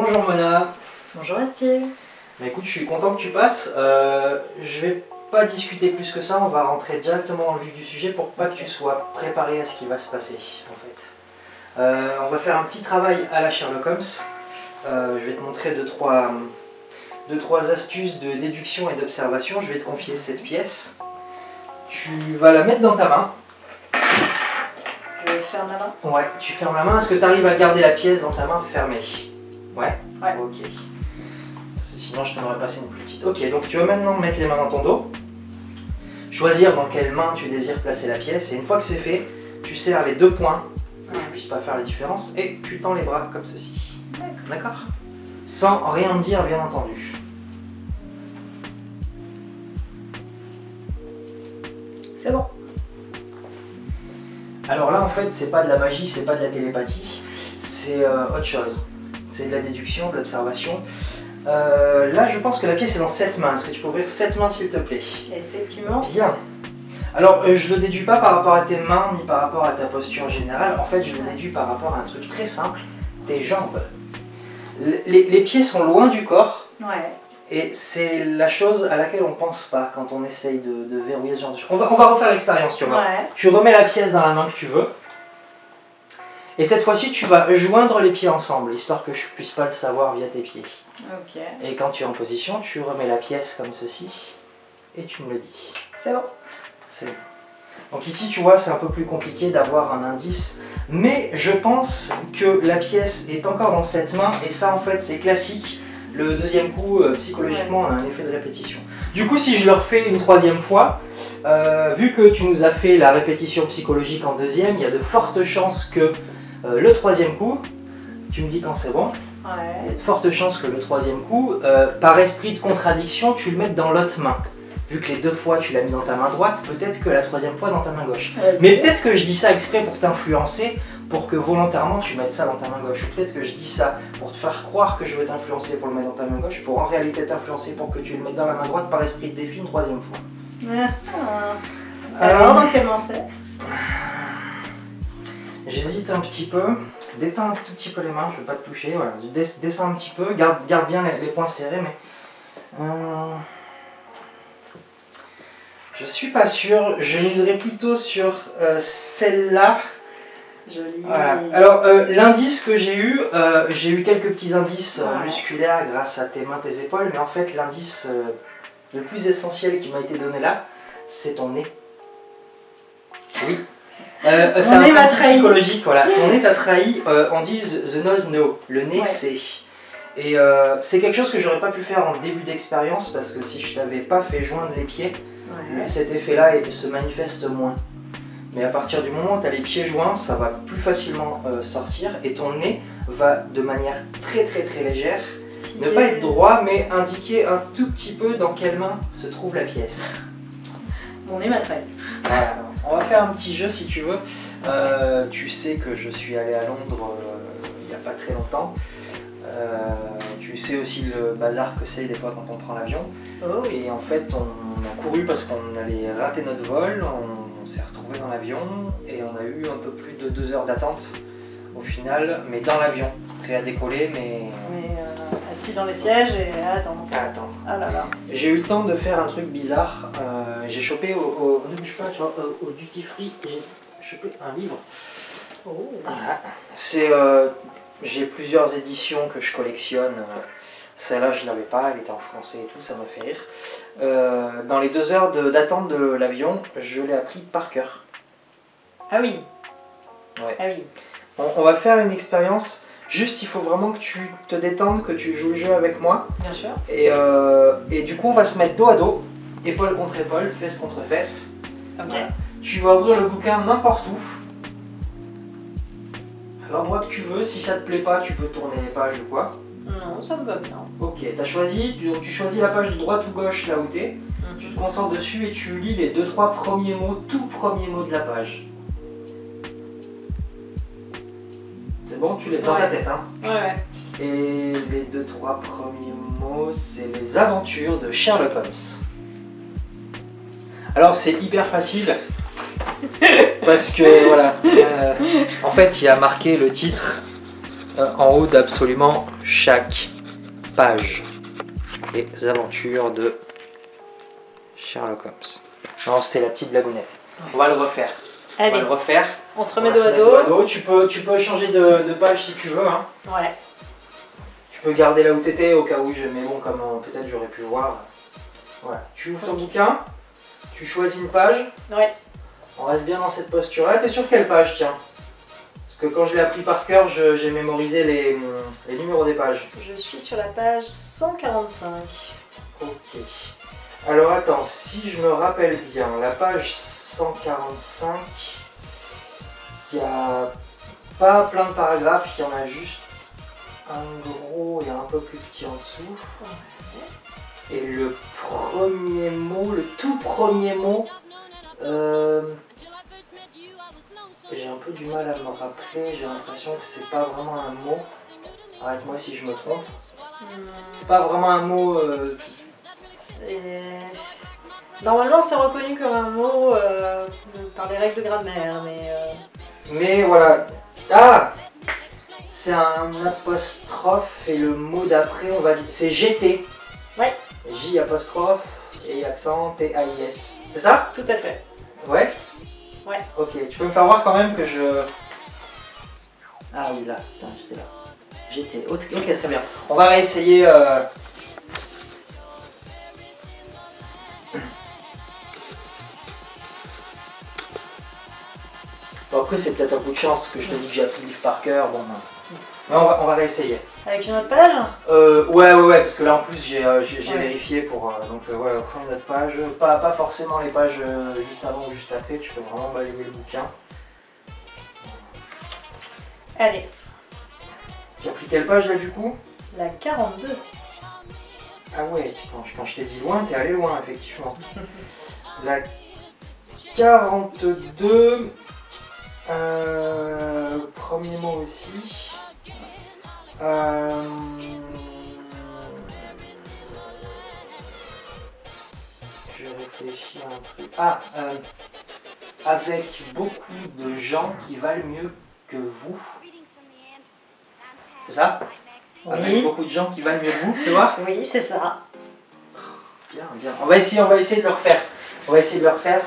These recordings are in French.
Bonjour Mona. Bonjour Steve. Bah écoute, je suis content que tu passes. Je vais pas discuter plus que ça, on va rentrer directement dans le vif du sujet pour pas que tu sois préparé à ce qui va se passer en fait. On va faire un petit travail à la Sherlock Holmes. Je vais te montrer deux, trois astuces de déduction et d'observation. Je vais te confier cette pièce. Tu vas la mettre dans ta main. Je ferme la main. Ouais, tu fermes la main. Est-ce que tu arrives à garder la pièce dans ta main fermée? Ouais. Ouais. Ok. Sinon je t'en aurais passé une plus petite. Ok, donc tu vas maintenant mettre les mains dans ton dos. Choisir dans quelle main tu désires placer la pièce. Et une fois que c'est fait, tu serres les deux poings, que je puisse pas faire la différence, et tu tends les bras comme ceci. D'accord. Sans rien dire, bien entendu. C'est bon. Alors là, en fait, c'est pas de la magie, c'est pas de la télépathie, c'est autre chose. C'est de la déduction, de l'observation. Là, je pense que la pièce est dans cette main. Est-ce que tu peux ouvrir cette main, s'il te plaît? Effectivement. Bien. Alors, je le déduis pas par rapport à tes mains, ni par rapport à ta posture générale. En fait, je le déduis par rapport à un truc très simple, tes jambes. Les pieds sont loin du corps. Ouais. Et c'est la chose à laquelle on pense pas quand on essaye de verrouiller ce genre de choses. On va refaire l'expérience, tu vois. Ouais. Tu remets la pièce dans la main que tu veux. Et cette fois-ci, tu vas joindre les pieds ensemble, histoire que je ne puisse pas le savoir via tes pieds. Ok. Et quand tu es en position, tu remets la pièce comme ceci, et tu me le dis. C'est bon. C'est bon. Donc ici, tu vois, c'est un peu plus compliqué d'avoir un indice, mais je pense que la pièce est encore dans cette main, et ça, en fait, c'est classique. Le deuxième coup, psychologiquement, on a un effet de répétition. Du coup, si je le refais une troisième fois, vu que tu nous as fait la répétition psychologique en deuxième, il y a de fortes chances que le troisième coup, tu me dis quand c'est bon, Ouais. il y a de fortes chances que le troisième coup, par esprit de contradiction, tu le mettes dans l'autre main. Vu que les deux fois tu l'as mis dans ta main droite, peut-être que la troisième fois dans ta main gauche. Mais peut-être que je dis ça exprès pour t'influencer, pour que volontairement tu mettes ça dans ta main gauche. Ou peut-être que je dis ça pour te faire croire que je veux t'influencer pour le mettre dans ta main gauche, pour en réalité t'influencer pour que tu le mettes dans la main droite par esprit de défi une troisième fois. Alors, dans quelle main c'est? J'hésite un petit peu. Détends un tout petit peu les mains, je ne vais pas te toucher. Voilà. Descends un petit peu, garde bien les poings serrés, mais... Je suis pas sûr, je miserais plutôt sur celle-là. Joli. Voilà. Alors l'indice que j'ai eu quelques petits indices musculaires grâce à tes mains, tes épaules, mais en fait l'indice le plus essentiel qui m'a été donné là, c'est ton nez. Oui. C'est un principe psychologique, voilà. Ton nez t'a trahi, on dit the nose no, le nez c'est. Et c'est quelque chose que j'aurais pas pu faire en début d'expérience parce que si je t'avais pas fait joindre les pieds, cet effet-là se manifeste moins. Mais à partir du moment où tu as les pieds joints, ça va plus facilement sortir et ton nez va de manière très légère, ne pas être droit mais indiquer un tout petit peu dans quelle main se trouve la pièce. Mon nez m'a trahi. Voilà. On va faire un petit jeu si tu veux. Tu sais que je suis allé à Londres il n'y a pas très longtemps. Tu sais aussi le bazar que c'est des fois quand on prend l'avion. Oh. Et en fait on a couru parce qu'on allait rater notre vol, on s'est retrouvé dans l'avion et on a eu un peu plus de 2 heures d'attente au final, mais dans l'avion, prêt à décoller mais assis dans les sièges et à attendre. À attendre. Ah là là. J'ai eu le temps de faire un truc bizarre, j'ai chopé au duty free, j'ai chopé un livre. Oh. Voilà. C'est... j'ai plusieurs éditions que je collectionne. Celle-là, je ne l'avais pas, elle était en français et tout, ça m'a fait rire. Dans les 2 heures d'attente de l'avion, je l'ai appris par cœur. Ah oui. Ouais. Ah oui. On va faire une expérience. Juste, il faut vraiment que tu te détendes, que tu joues le jeu avec moi. Bien sûr. Et du coup, on va se mettre dos à dos, épaule contre épaule, fesse contre fesse. Ok. Voilà. Tu vas ouvrir le bouquin n'importe où. À l'endroit que tu veux, si ça te plaît pas, tu peux tourner les pages ou quoi. Non, ça me va bien. Ok, t'as choisi, tu choisis la page de droite ou gauche là où t'es, tu te concentres dessus et tu lis les 2-3 premiers mots, tout premiers mots de la page. C'est bon, tu les dans ta tête, hein. Ouais. Et les 2-3 premiers mots, c'est les aventures de Sherlock Holmes. Alors c'est hyper facile. Parce que voilà, en fait il y a marqué le titre en haut d'absolument chaque page. Les aventures de Sherlock Holmes. Non, c'était la petite blagounette. On va le refaire. Allez, On va le refaire. on se remet On va dos se à mettre dos. Tu peux changer de page si tu veux. Hein. Ouais. Tu peux garder là où tu étais au cas où, mais bon, comme peut-être j'aurais pu voir. Voilà. Tu ouvres ton bouquin, tu choisis une page. Ouais. On reste bien dans cette posture-là. T'es sur quelle page, tiens? Parce que quand je l'ai appris par cœur, j'ai mémorisé les numéros des pages. Je suis sur la page 145. Ok. Alors attends, si je me rappelle bien, la page 145, il n'y a pas plein de paragraphes, il y en a juste un gros et un peu plus petit en dessous. Et le premier mot, le tout premier mot, j'ai un peu du mal à me rappeler, j'ai l'impression que c'est pas vraiment un mot. Arrête-moi si je me trompe. C'est pas vraiment un mot. Et... Normalement, c'est reconnu comme un mot par les règles de grammaire, mais... Mais voilà. Ah! C'est un apostrophe et le mot d'après, on va dire. C'est GT. Ouais. J apostrophe et accent T-A-I-S. C'est ça? Tout à fait. Ouais? Ouais. Ok, tu peux me faire voir quand même que je. Ah oui, là, putain, j'étais là. J'étais. Ok, très bien. On va réessayer. Bon, après, c'est peut-être un coup de chance que je te dis que j'ai appris le livre par cœur. Bon, mais on va réessayer. Avec une autre page? Ouais, parce que là en plus j'ai Ouais. vérifié pour. Donc, ouais, prendre une autre page. Pas forcément les pages juste avant ou juste après, tu peux vraiment balayer le bouquin. Allez, Tu as pris quelle page là du coup? la 42. Ah ouais, quand je t'ai dit loin, t'es allé loin effectivement. La 42, premier mot aussi. Je réfléchis à un truc. Ah, avec beaucoup de gens qui valent mieux que vous. C'est ça? Avec Oui. beaucoup de gens qui valent mieux que vous, tu vois? Oui, c'est ça. Bien, bien. On va essayer de le refaire. On va essayer de le refaire.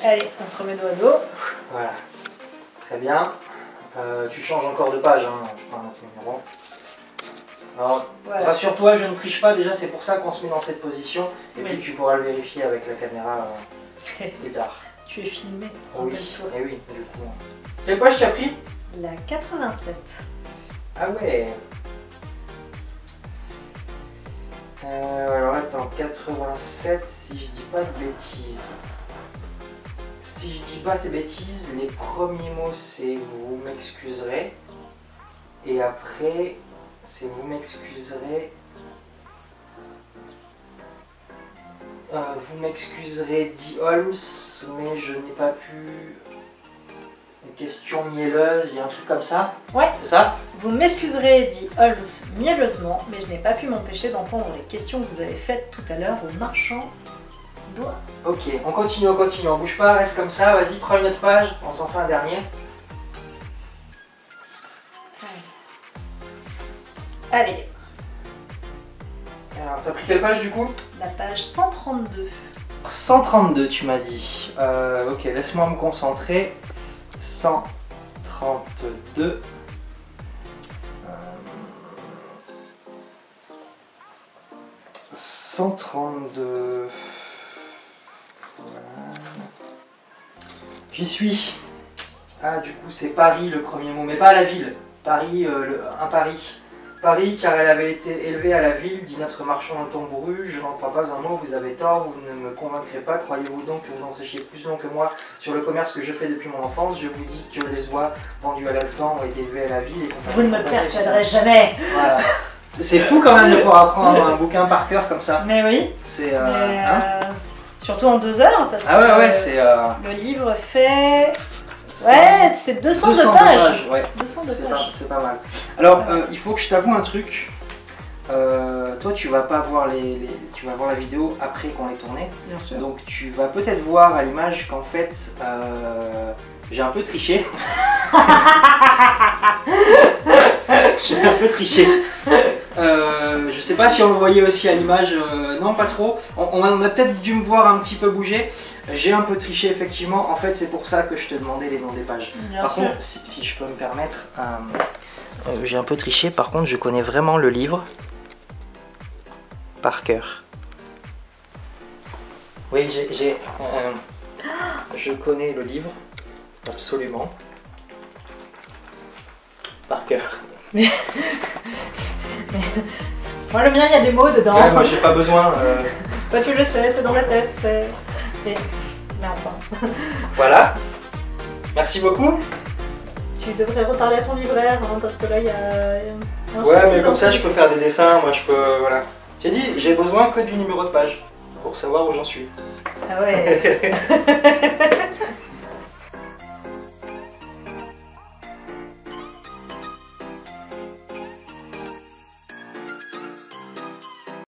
Allez, on se remet dos à dos. Voilà. Très bien. Tu changes encore de page, hein. Je prends un autre numéro. Alors, Voilà. rassure-toi, je ne triche pas. Déjà, c'est pour ça qu'on se met dans cette position. Et Oui. puis, tu pourras le vérifier avec la caméra plus tard. Tu es filmé. Oui, rappelle-toi. et oui, du coup. Quelle page tu as pris? La 87. Ah ouais. Alors attends, 87, si je dis pas de bêtises. Si je dis pas de bêtises, les premiers mots c'est vous m'excuserez. Et après, c'est vous m'excuserez. Vous m'excuserez, dit Holmes, mais je n'ai pas pu. Une question mielleuse, il y a un truc comme ça? Ouais. C'est ça? Vous m'excuserez, dit Holmes mielleusement, mais je n'ai pas pu m'empêcher d'entendre les questions que vous avez faites tout à l'heure au marchand d'oie. Ok, on continue, on bouge pas, reste comme ça, vas-y, prends une autre page, on s'en fait un dernier. Allez, Alors, t'as pris quelle page du coup? la page 132. 132 tu m'as dit. Ok, laisse-moi me concentrer. 132. 132. Voilà. J'y suis. Ah, du coup, c'est Paris le premier mot, mais pas la ville. Paris, un Paris. Paris, car elle avait été élevée à la ville, dit notre marchand d'un tambouru. Je n'en crois pas un mot, vous avez tort, vous ne me convaincrez pas. Croyez-vous donc que vous en sachiez plus long que moi sur le commerce que je fais depuis mon enfance? Je vous dis que les oies vendues à l'Alphan ont été élevées à la ville. Et Vous ne me persuaderez jamais. Voilà. C'est fou quand même de pouvoir apprendre un bouquin par cœur comme ça. Mais oui, C'est. mais, Hein surtout en 2 heures, parce Ah que ouais, c'est. le livre fait... Ouais, c'est 202 pages. Ouais. 202 C'est pages. pas mal. Alors, il faut que je t'avoue un truc. toi tu vas pas voir tu vas voir la vidéo après qu'on l'ait tournée. Bien sûr. Donc tu vas peut-être voir à l'image qu'en fait j'ai un peu triché. J'ai un peu triché. Je sais pas si on le voyait aussi à l'image, non pas trop. On a peut-être dû me voir un petit peu bouger. J'ai un peu triché effectivement, en fait c'est pour ça que je te demandais les noms des pages. Bien Par sûr. contre, si je peux me permettre, j'ai un peu triché, par contre je connais vraiment le livre par cœur. Oui, je connais le livre, absolument, par cœur. Moi le mien il y a des mots dedans. Ouais, moi j'ai pas besoin. Toi tu le sais, c'est dans la tête, c'est... Mais enfin... Voilà. Merci beaucoup. Tu devrais reparler à ton libraire, hein, parce que là il y a... un Ouais, souci mais comme dans ça ton- je peux faire des dessins, moi je peux... Voilà. J'ai dit, j'ai besoin que du numéro de page pour savoir où j'en suis. Ah ouais.